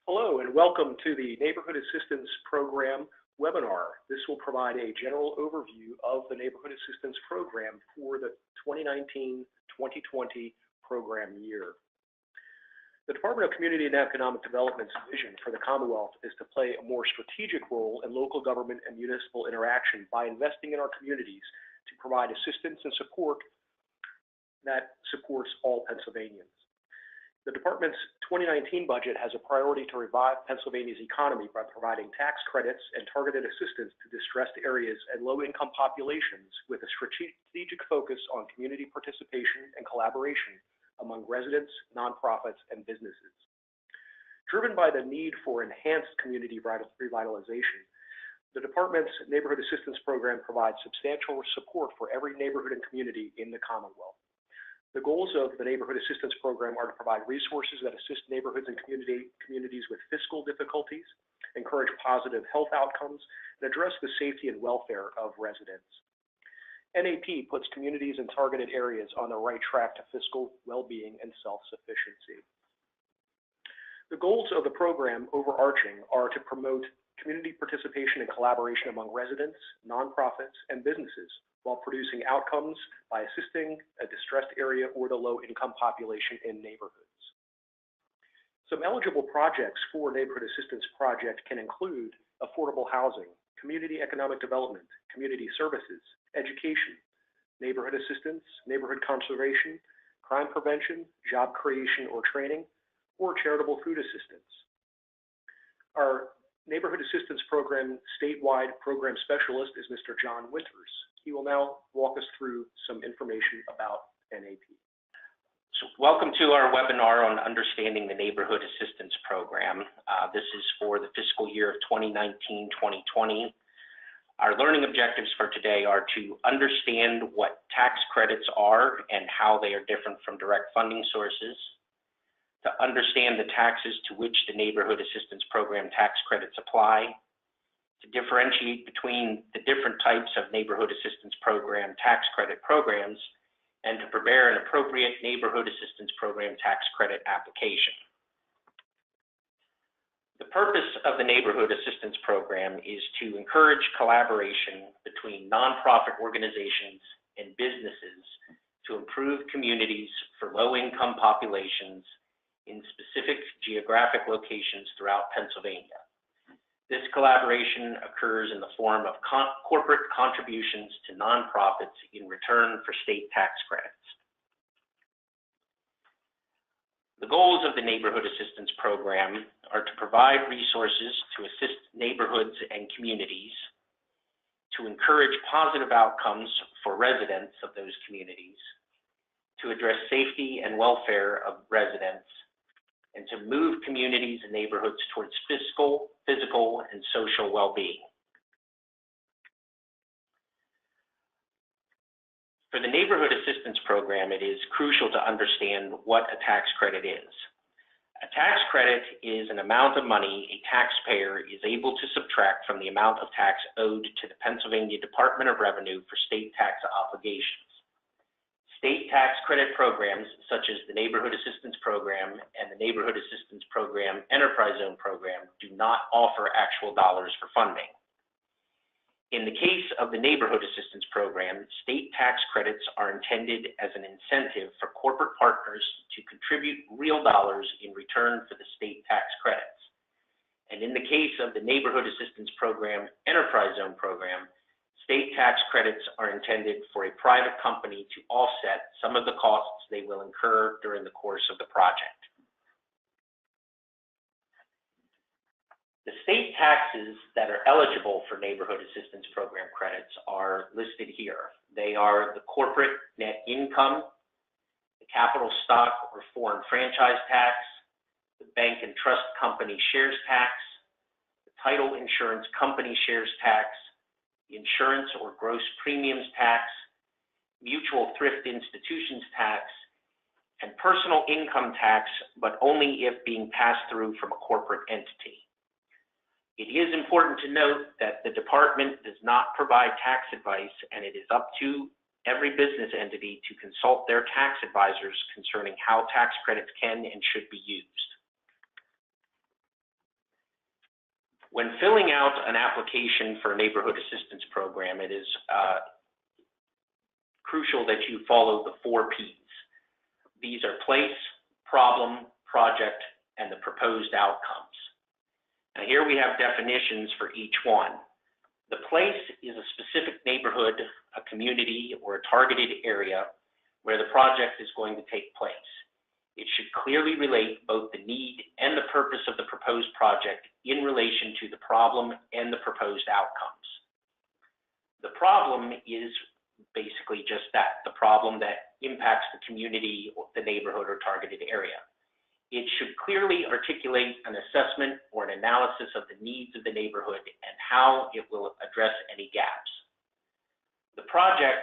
Hello and welcome to the Neighborhood Assistance Program webinar. This will provide a general overview of the Neighborhood Assistance Program for the 2019-2020 program year. The Department of Community and Economic Development's vision for the Commonwealth is to play a more strategic role in local government and municipal interaction by investing in our communities to provide assistance and support that supports all Pennsylvanians. The department's 2019 budget has a priority to revive Pennsylvania's economy by providing tax credits and targeted assistance to distressed areas and low-income populations with a strategic focus on community participation and collaboration among residents, nonprofits, and businesses. Driven by the need for enhanced community revitalization, the department's Neighborhood Assistance Program provides substantial support for every neighborhood and community in the Commonwealth. The goals of the Neighborhood Assistance Program are to provide resources that assist neighborhoods and communities with fiscal difficulties, encourage positive health outcomes, and address the safety and welfare of residents. NAP puts communities in targeted areas on the right track to fiscal well-being and self-sufficiency. The goals of the program, overarching, are to promote community participation and collaboration among residents, nonprofits, and businesses, while producing outcomes by assisting a distressed area or the low-income population in neighborhoods. Some eligible projects for Neighborhood Assistance Project can include affordable housing, community economic development, community services, education, neighborhood assistance, neighborhood conservation, crime prevention, job creation or training, or charitable food assistance. Our Neighborhood Assistance Program statewide program specialist is Mr. John Winters. He will now walk us through some information about NAP. So welcome to our webinar on understanding the Neighborhood Assistance Program. This is for the fiscal year of 2019-2020. Our learning objectives for today are to understand what tax credits are and how they are different from direct funding sources, to understand the taxes to which the Neighborhood Assistance Program tax credits apply, to differentiate between the different types of Neighborhood Assistance Program tax credit programs, and to prepare an appropriate Neighborhood Assistance Program tax credit application. The purpose of the Neighborhood Assistance Program is to encourage collaboration between nonprofit organizations and businesses to improve communities for low-income populations in specific geographic locations throughout Pennsylvania. This collaboration occurs in the form of corporate contributions to nonprofits in return for state tax credits. The goals of the Neighborhood Assistance Program are to provide resources to assist neighborhoods and communities, to encourage positive outcomes for residents of those communities, to address safety and welfare of residents, and to move communities and neighborhoods towards fiscal, physical, and social well-being. For the Neighborhood Assistance Program, it is crucial to understand what a tax credit is. A tax credit is an amount of money a taxpayer is able to subtract from the amount of tax owed to the Pennsylvania Department of Revenue for state tax obligations. State tax credit programs, such as the Neighborhood Assistance Program and the Neighborhood Assistance Program Enterprise Zone Program, do not offer actual dollars for funding. In the case of the Neighborhood Assistance Program, state tax credits are intended as an incentive for corporate partners to contribute real dollars in return for the state tax credits. And in the case of the Neighborhood Assistance Program Enterprise Zone Program, state tax credits are intended for a private company to offset some of the costs they will incur during the course of the project. The state taxes that are eligible for Neighborhood Assistance Program credits are listed here. They are the corporate net income, the capital stock or foreign franchise tax, the bank and trust company shares tax, the title insurance company shares tax, insurance or gross premiums tax, mutual thrift institutions tax, and personal income tax, but only if being passed through from a corporate entity. It is important to note that the department does not provide tax advice, and it is up to every business entity to consult their tax advisors concerning how tax credits can and should be used. When filling out an application for a neighborhood assistance program, it is crucial that you follow the 4 Ps. These are place, problem, project, and the proposed outcomes. Now here we have definitions for each one. The place is a specific neighborhood, a community, or a targeted area where the project is going to take place. It should clearly relate both the need and the purpose of the proposed project in relation to the problem and the proposed outcomes. The problem is basically just that, the problem that impacts the community, the neighborhood, or targeted area. It should clearly articulate an assessment or an analysis of the needs of the neighborhood and how it will address any gaps. The project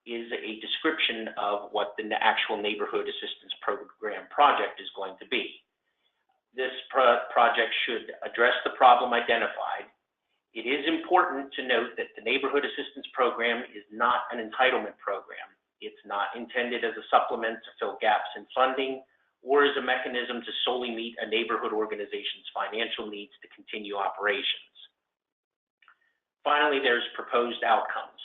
is a description of what the actual neighborhood assistance program project is going to be. This project should address the problem identified. It is important to note that the neighborhood assistance program is not an entitlement program. It's not intended as a supplement to fill gaps in funding or as a mechanism to solely meet a neighborhood organization's financial needs to continue operations. Finally, there's proposed outcomes.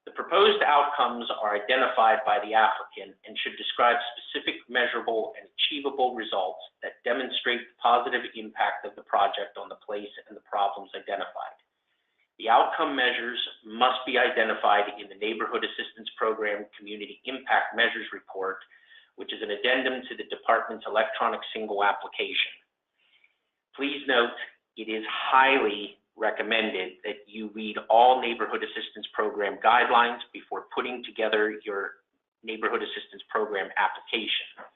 The proposed outcomes are identified by the applicant and should describe specific, measurable, and achievable results that demonstrate the positive impact of the project on the place and the problems identified. The outcome measures must be identified in the Neighborhood Assistance Program Community Impact Measures Report, which is an addendum to the department's electronic single application. Please note, it is highly recommended that you read all Neighborhood Assistance Program guidelines before putting together your Neighborhood Assistance Program application.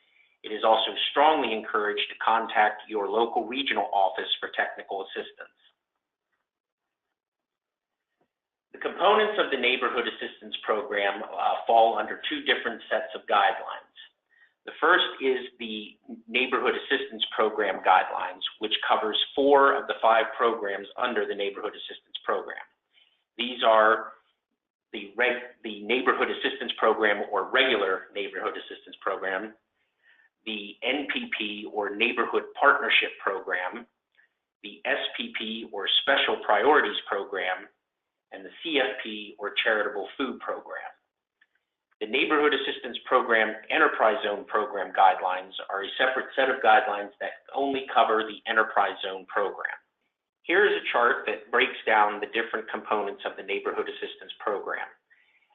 It is also strongly encouraged to contact your local regional office for technical assistance. The components of the Neighborhood Assistance Program fall under 2 different sets of guidelines. The first is the Neighborhood Assistance Program Guidelines, which covers 4 of the 5 programs under the Neighborhood Assistance Program. These are the Neighborhood Assistance Program or Regular Neighborhood Assistance Program, the NPP or Neighborhood Partnership Program, the SPP or Special Priorities Program, and the CFP or Charitable Food Program. The Neighborhood Assistance Program Enterprise Zone Program Guidelines are a separate set of guidelines that only cover the Enterprise Zone Program. Here is a chart that breaks down the different components of the Neighborhood Assistance Program.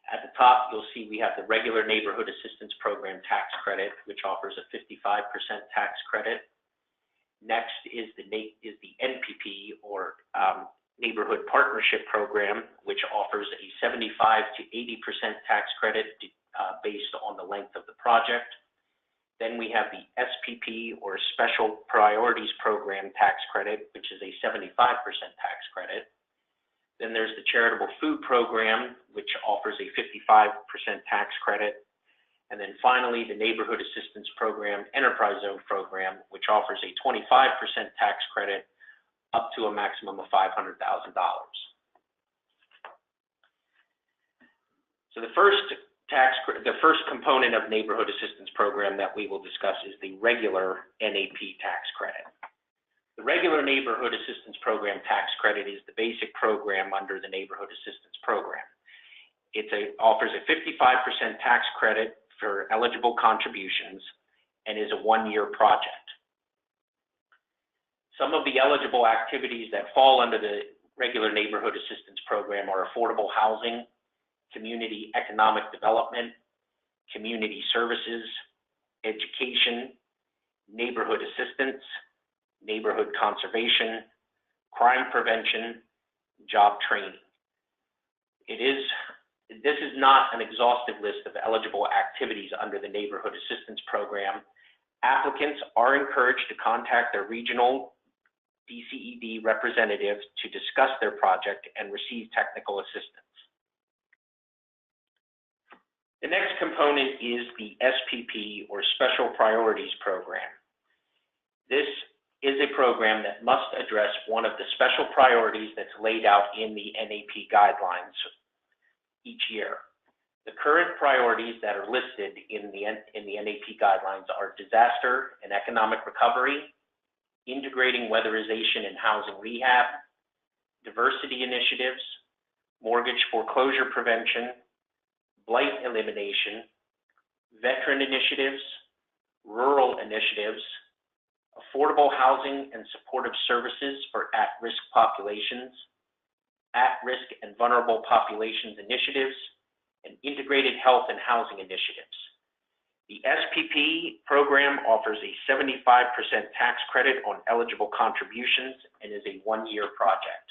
At the top, you'll see we have the regular Neighborhood Assistance Program tax credit, which offers a 55% tax credit. Next is the NPP or Neighborhood Partnership Program, which offers a 75 to 80% tax credit based on the length of the project. Then we have the SPP or Special Priorities Program tax credit, which is a 75% tax credit. Then there's the Charitable Food Program, which offers a 55% tax credit. And then finally, the Neighborhood Assistance Program Enterprise Zone Program, which offers a 25% tax credit up to a maximum of $500,000. So the first component of Neighborhood Assistance Program that we will discuss is the regular NAP tax credit. The regular Neighborhood Assistance Program tax credit is the basic program under the Neighborhood Assistance Program. It offers a 55% tax credit for eligible contributions and is a 1-year project. Some of the eligible activities that fall under the regular Neighborhood Assistance Program are affordable housing, community economic development, community services, education, neighborhood assistance, neighborhood conservation, crime prevention, job training. This is not an exhaustive list of eligible activities under the Neighborhood Assistance Program. Applicants are encouraged to contact their regional DCED representatives to discuss their project and receive technical assistance. The next component is the SPP or Special Priorities Program. This is a program that must address one of the special priorities that's laid out in the NAP guidelines each year. The current priorities that are listed in the NAP guidelines are disaster and economic recovery, integrating weatherization and housing rehab, diversity initiatives, mortgage foreclosure prevention, blight elimination, veteran initiatives, rural initiatives, affordable housing and supportive services for at-risk populations, at-risk and vulnerable populations initiatives, and integrated health and housing initiatives. The SPP program offers a 75% tax credit on eligible contributions and is a one-year project.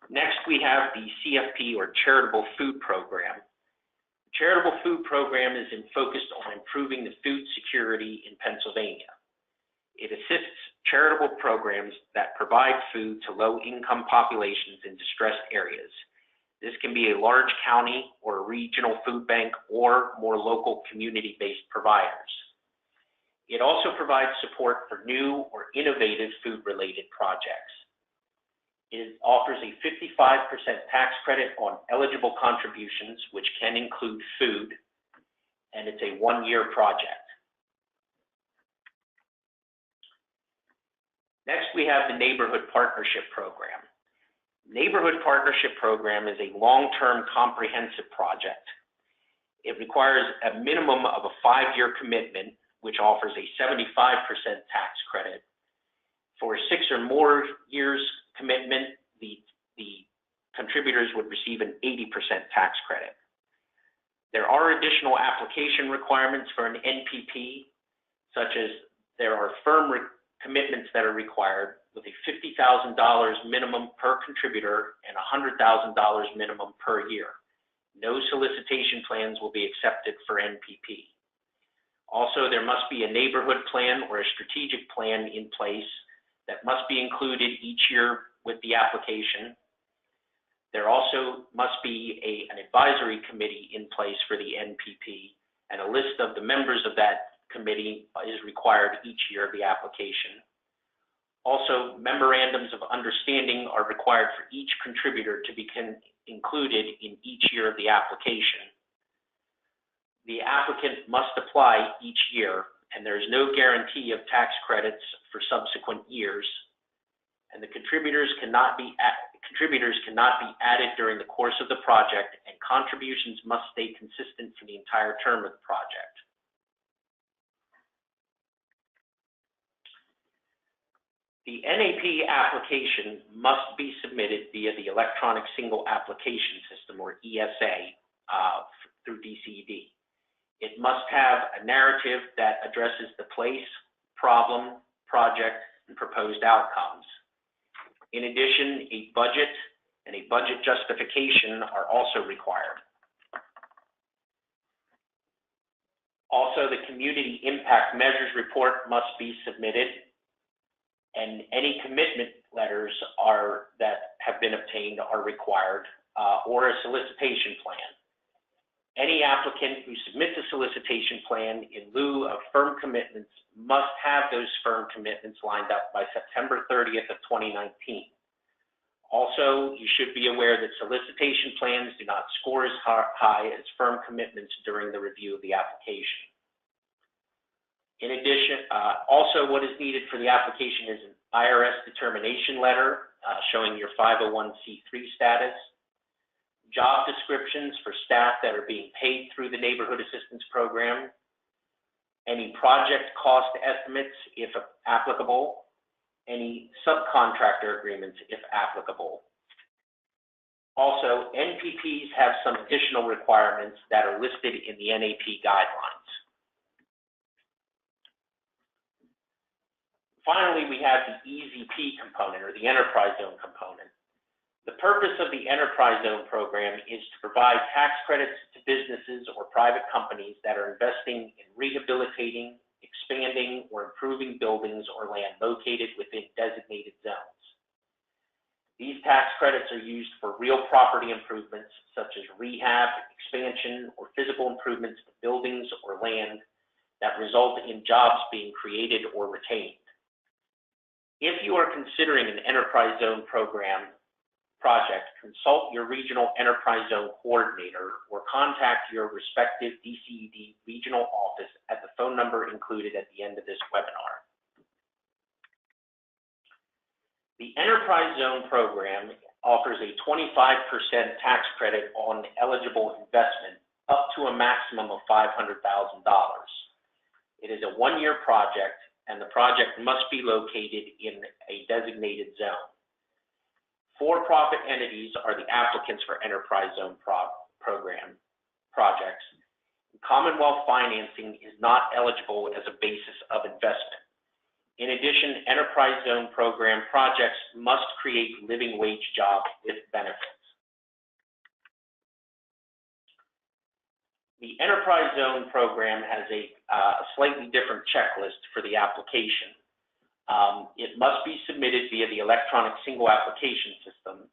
Next, we have the CFP, or Charitable Food Program. The Charitable Food Program is focused on improving the food security in Pennsylvania. It assists charitable programs that provide food to low-income populations in distressed areas. This can be a large county or a regional food bank or more local community-based providers. It also provides support for new or innovative food-related projects. It offers a 55% tax credit on eligible contributions, which can include food, and it's a one-year project. Next, we have the Neighborhood Partnership Program. Neighborhood Partnership Program is a long-term comprehensive project. It requires a minimum of a 5-year commitment, which offers a 75% tax credit. For a 6 or more years commitment, the contributors would receive an 80% tax credit. There are additional application requirements for an NPP, such as there are firm commitments that are required with a $50,000 minimum per contributor and $100,000 minimum per year. No solicitation plans will be accepted for NPP. Also, there must be a neighborhood plan or a strategic plan in place that must be included each year with the application. There also must be an advisory committee in place for the NPP, and a list of the members of that committee is required each year of the application. Also, memorandums of understanding are required for each contributor to be included in each year of the application. The applicant must apply each year, and there is no guarantee of tax credits for subsequent years, and the contributors cannot be added during the course of the project, and contributions must stay consistent for the entire term of the project. The NAP application must be submitted via the Electronic Single Application System, or ESA, through DCED. It must have a narrative that addresses the place, problem, project, and proposed outcomes. In addition, a budget and a budget justification are also required. Also, the Community Impact Measures Report must be submitted, and any commitment letters that have been obtained are required, or a solicitation plan. Any applicant who submits a solicitation plan in lieu of firm commitments must have those firm commitments lined up by September 30th of 2019. Also, you should be aware that solicitation plans do not score as high as firm commitments during the review of the application. In addition, also what is needed for the application is an IRS determination letter showing your 501c3 status, job descriptions for staff that are being paid through the Neighborhood Assistance Program, any project cost estimates if applicable, any subcontractor agreements if applicable. Also, NPPs have some additional requirements that are listed in the NAP guidelines. Finally, we have the EZP component, or the Enterprise Zone component. The purpose of the Enterprise Zone program is to provide tax credits to businesses or private companies that are investing in rehabilitating, expanding, or improving buildings or land located within designated zones. These tax credits are used for real property improvements such as rehab, expansion, or physical improvements to buildings or land that result in jobs being created or retained. If you are considering an Enterprise Zone project, consult your regional Enterprise Zone coordinator or contact your respective DCED regional office at the phone number included at the end of this webinar. The Enterprise Zone program offers a 25% tax credit on eligible investment up to a maximum of $500,000. It is a one-year project, and the project must be located in a designated zone. For-profit entities are the applicants for Enterprise Zone program projects. Commonwealth financing is not eligible as a basis of investment. In addition, Enterprise Zone program projects must create living wage jobs with benefits. The Enterprise Zone program has a slightly different checklist for the application. It must be submitted via the electronic single application system.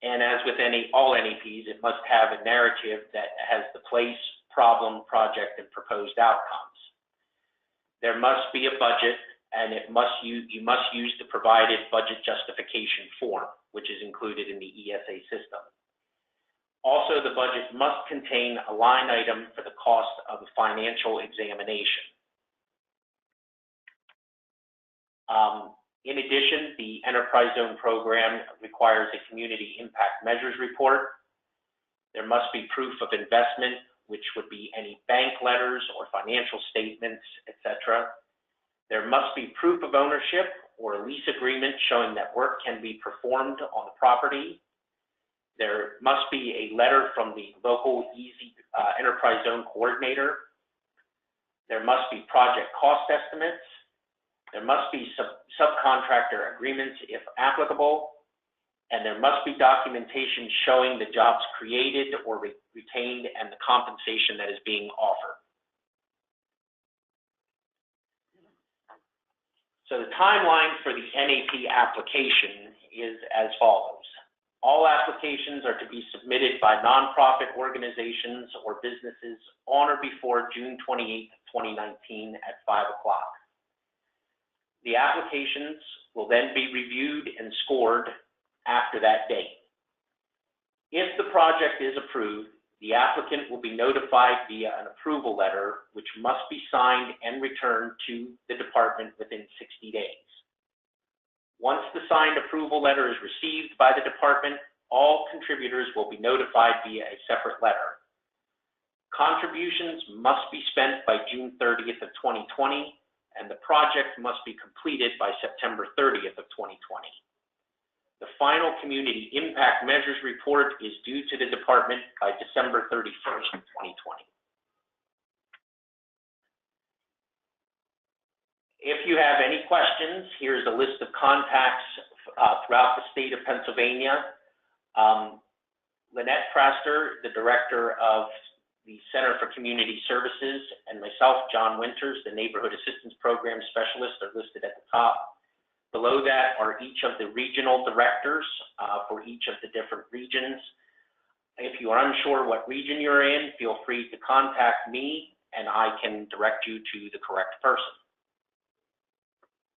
And as with all NEPs, it must have a narrative that has the place, problem, project, and proposed outcomes. There must be a budget, and you must use the provided budget justification form, which is included in the ESA system. Also, the budget must contain a line item for the cost of the financial examination. In addition, the Enterprise Zone program requires a community impact measures report. There must be proof of investment, which would be any bank letters or financial statements, etc. There must be proof of ownership or a lease agreement showing that work can be performed on the property. There must be a letter from the local Enterprise Zone coordinator. There must be project cost estimates. There must be subcontractor agreements if applicable. And there must be documentation showing the jobs created or retained and the compensation that is being offered. So the timeline for the NAP application is as follows. All applications are to be submitted by nonprofit organizations or businesses on or before June 28th, 2019 at 5 o'clock. The applications will then be reviewed and scored after that date. If the project is approved, the applicant will be notified via an approval letter, which must be signed and returned to the department within 60 days. Once the signed approval letter is received by the department, all contributors will be notified via a separate letter. Contributions must be spent by June 30th of 2020, and the project must be completed by September 30th of 2020. The final community impact measures report is due to the department by December 31st, 2020. If you have any questions, here's a list of contacts throughout the state of Pennsylvania. Lynette Praster, the director of the Center for Community Services, and myself, John Winters, the Neighborhood Assistance Program Specialist, are listed at the top. Below that are each of the regional directors for each of the different regions. If you are unsure what region you're in, feel free to contact me and I can direct you to the correct person.